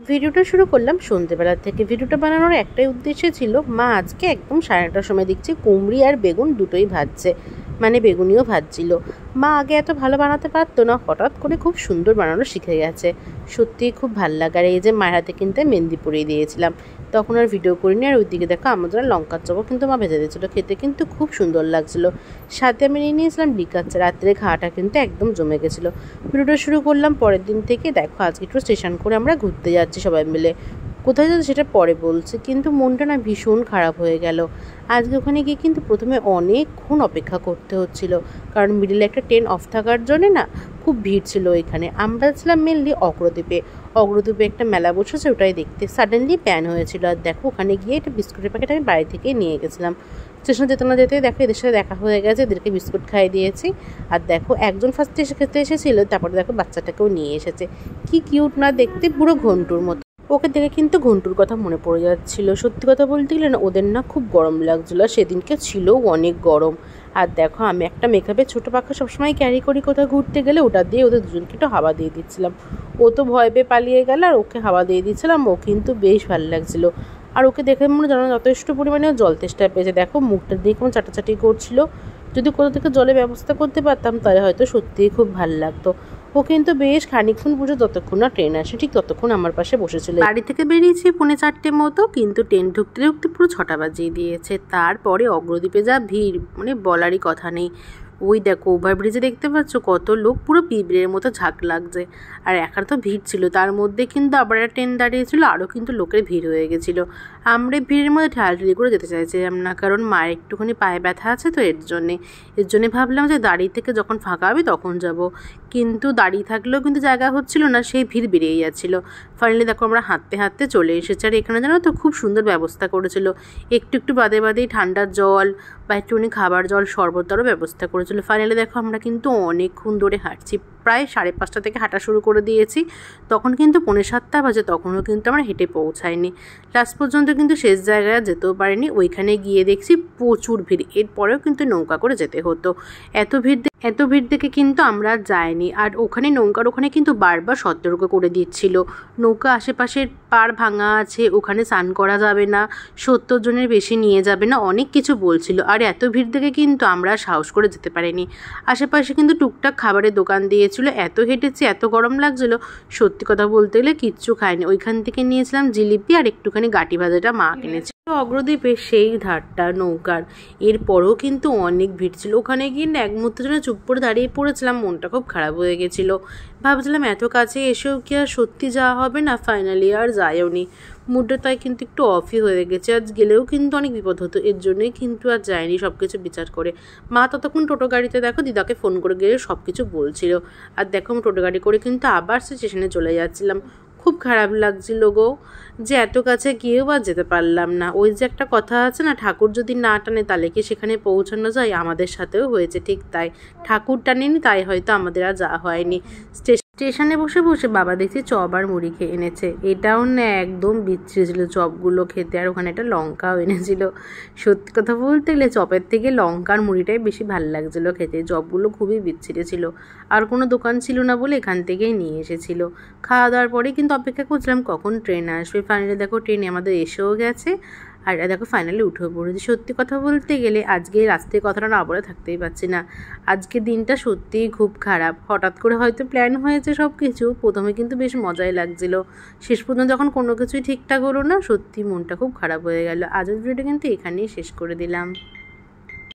ভিডিওটা শুরু করলাম সন্ধ্যেবেলা থেকে। ভিডিওটা বানানোর একটাই উদ্দেশ্য ছিল, মা আজকে একদম 9:30টার সময় দেখছি কুমড়ি আর বেগুন দুটোই ভাজছে, মানে বেগুনিও ভাজছিল। মা আগে এত ভালো বানাতে পারতো না, হঠাৎ করে খুব সুন্দর বানানো শিখে গেছে। সত্যিই খুব ভালো লাগে। আর এই যে মায়ের হাতে কিন্তু মেহেন্দি পরিয়ে দিয়েছিলাম, তখন আর ভিডিও করিনি। আর ওইদিকে দেখো আমাদের লঙ্কার চপও কিন্তু মা ভেজে দিয়েছিলো, খেতে কিন্তু খুব সুন্দর লাগছিলো। সাথে আমি নিয়ে নিয়েছিলাম লিকার চা। রাত্রে খাওয়াটা কিন্তু একদম জমে গেছিলো। ভিডিওটা শুরু করলাম পরের দিন থেকে। দেখো আজকে একটু স্টেশন করে আমরা ঘুরতে যাচ্ছি সবাই মিলে। কোথায় যাচ্ছি সেটা পরে বলছি, কিন্তু মনটা না ভীষণ খারাপ হয়ে গেল। আজকে ওখানে গিয়ে কিন্তু প্রথমে অনেকক্ষণ অপেক্ষা করতে হচ্ছিল, কারণ মিডিলে একটা ট্রেন অফ থাকার জন্যে না খুব ভিড় ছিল ওইখানে। আমরা ছিলাম মেনলি অগ্রদ্বীপে। অগ্রদ্বীপে একটা মেলা বসেছে, ওটাই দেখতে সাডেনলি প্ল্যান হয়েছিল। আর দেখো ওখানে গিয়ে একটা বিস্কুটের প্যাকেট আমি বাড়ি থেকে নিয়ে গেছিলাম। স্টেশনে যেতে না যেতে দেখো এদের সাথে দেখা হয়ে গেছে, এদেরকে বিস্কুট খাইয়ে দিয়েছি। আর দেখো একজন ফার্স্টে এসে খেতে এসেছিল, তারপরে দেখো বাচ্চাটাকেও নিয়ে এসেছে। কি কিউট না দেখতে, পুরো ঘন্টুর মতো। ওকে দেখে কিন্তু ঘন্টুর কথা মনে পড়ে যাচ্ছিল। সত্যি কথা বলতে গেলে না ওদের না খুব গরম লাগছিলো, সেদিনকে ছিলও অনেক গরম। আর দেখো আমি একটা মেকআপের ছোটো পাখা সবসময় ক্যারি করি কোথাও ঘুরতে গেলে, ওটা দিয়ে ওদের দুজনকে একটু হাওয়া দিয়ে দিচ্ছিলাম। ও তো ভয় পেয়ে পালিয়ে গেল, আর ওকে হাওয়া দিয়ে দিচ্ছিলাম। ও কিন্তু বেশ ভালো লাগছিলো। আর ওকে দেখে মনে জানো যথেষ্ট পরিমাণে জল তেষ্টা পেয়েছে। দেখো মুখটা দিয়ে কেমন চাটাচাটি করছিল। যদি কোথা থেকে জলের ব্যবস্থা করতে পারতাম তাহলে হয়তো সত্যিই খুব ভালো লাগতো। ও কিন্তু বেশ খানিকক্ষণ বুঝে, যতক্ষণ না ট্রেন আসে ঠিক ততক্ষণ আমার পাশে বসেছিল। বাড়ি থেকে বেরিয়েছি 4:45 মতো, কিন্তু ট্রেন ঢুকতে ঢুকতে পুরো 6টা বাজিয়ে দিয়েছে। তারপরে অগ্রদ্বীপে যা ভিড়, মানে বলারই কথা নেই। ওই দেখো ওভারব্রিজে দেখতে পাচ্ছ কত লোক, পুরো পিঁপড়ের মতো ঝাঁক লাগছে। আর একা তো ভিড় ছিল, তার মধ্যে কিন্তু আবার একটা ট্রেন দাঁড়িয়েছিল, আরও কিন্তু লোকের ভিড় হয়ে গেছিলো। আমরা ভিড়ের মধ্যে ঠেলাঠেলি করে যেতে চাইছিলাম না, কারণ মায়ের একটুখানি পায়ে ব্যথা আছে তো, এর জন্যে ভাবলাম যে দাঁড়িয়ে থেকে যখন ফাঁকা হবে তখন যাব। কিন্তু দাঁড়িয়ে থাকলেও কিন্তু জায়গা হচ্ছিল না, সেই ভিড় বেরিয়ে যাচ্ছিলো। ফাইনালি দেখো আমরা হাঁটতে হাঁটতে চলে এসেছি। আর এখানে জানো তো খুব সুন্দর ব্যবস্থা করেছিল, একটু একটু বাদে বাদেই ঠান্ডার জল বা একটুখানি খাবার জল শরবতারও ব্যবস্থা করেছিল। ফাইনালি দেখো আমরা কিন্তু অনেকক্ষণ ধরে হাঁটছি, প্রায় 5:30 থেকে হাঁটা শুরু করে দিয়েছি। তখন কিন্তু 6:45 বাজে, তখনও কিন্তু আমরা হেঁটে পৌঁছাইনি। লাস্ট পর্যন্ত কিন্তু শেষ জায়গায় যেতেও পারিনি। ওইখানে গিয়ে দেখছি প্রচুর ভিড়, এরপরেও কিন্তু নৌকা করে যেতে হতো। এত ভিড় দেখে কিন্তু আমরা যাইনি। আর ওখানে নৌকার ওখানে কিন্তু বারবার সতর্ক করে দিচ্ছিল, নৌকা আশেপাশের পাড় ভাঙা আছে, ওখানে স্নান করা যাবে না, 70 জনের বেশি নিয়ে যাবে না, অনেক কিছু বলছিল। আর এত ভিড় দেখে কিন্তু আমরা সাহস করে যেতে পারিনি। আশেপাশে কিন্তু টুকটাক খাবারের দোকান দিয়েছিল। এত হেঁটেছি, এত গরম লাগছিল, সত্যি কথা বলতে গেলে কিচ্ছু খাইনি। ওইখান থেকে নিয়েছিলাম জিলিপি আর একটুখানি গাটি ভাজাটা মা কিনেছে। অগ্রদ্বীপের সেই ধারটা নৌকার, এরপরেও কিন্তু অনেক ভিড় ছিল। ওখানে গিয়ে এক মুহূর্তের জন্য চুপ করে দাঁড়িয়ে পড়েছিলাম, মনটা খুব খারাপ হয়ে গেছিলো। ভাবছিলাম এত কাছে এসেও কি আর সত্যি যাওয়া হবে না। ফাইনালি আর যাইও নি, মুডটা তাই কিন্তু একটু অফই হয়ে গেছে। আজ গেলেও কিন্তু অনেক বিপদ হতো, এর জন্যই কিন্তু আর যায়নি সব কিছু বিচার করে। মা ততক্ষণ টোটো গাড়িতে দেখো দিদাকে ফোন করে গেলে সব কিছু বলছিল। আর দেখো আমি টোটো গাড়ি করে কিন্তু আবার স্টেশনে চলে যাচ্ছিলাম। খুব খারাপ লাগছিল গো, যে এত কাছে গিয়েও আর যেতে পারলাম না। ওই যে একটা কথা আছে না, ঠাকুর যদি না টানে তাহলে কি সেখানে পৌঁছানো যায়? আমাদের সাথেও হয়েছে ঠিক তাই। ঠাকুর টানেনি তাই হয়তো আমাদের আর যাওয়া হয়নি। স্টেশনে বসে বসে বাবা দেখছি চপ আর মুড়ি খেয়ে এনেছে। এটাও না একদম বিচ্ছিরি ছিল চপগুলো খেতে, আর ওখানে একটা লঙ্কাও এনেছিল। সত্যি কথা বলতে গেলে চপের থেকে লঙ্কা আর মুড়িটাই বেশি ভালো লাগছিলো খেতে, চপগুলো খুবই বিচ্ছিরি ছিল। আর কোনো দোকান ছিল না বলে এখান থেকেই নিয়ে এসেছিলো। খাওয়া দাওয়ার পরে কিন্তু অপেক্ষা করছিলাম কখন ট্রেন আসবে। ফাইনালি দেখো ট্রেনে আমাদের এসেও গেছে। আর দেখো ফাইনালি উঠে পড়েছি। সত্যি কথা বলতে গেলে আজকে রাস্তায় কথাটা না বলে থাকতেই পারছি না। আজকের দিনটা সত্যিই খুব খারাপ। হঠাৎ করে হয়তো প্ল্যান হয়েছে সব কিছু, প্রথমে কিন্তু বেশ মজাই লাগছিল, শেষ পর্যন্ত যখন কোনো কিছুই ঠিকঠাক হলো না, সত্যি মনটা খুব খারাপ হয়ে গেল। আজকের ভিডিওটা কিন্তু এখানেই শেষ করে দিলাম।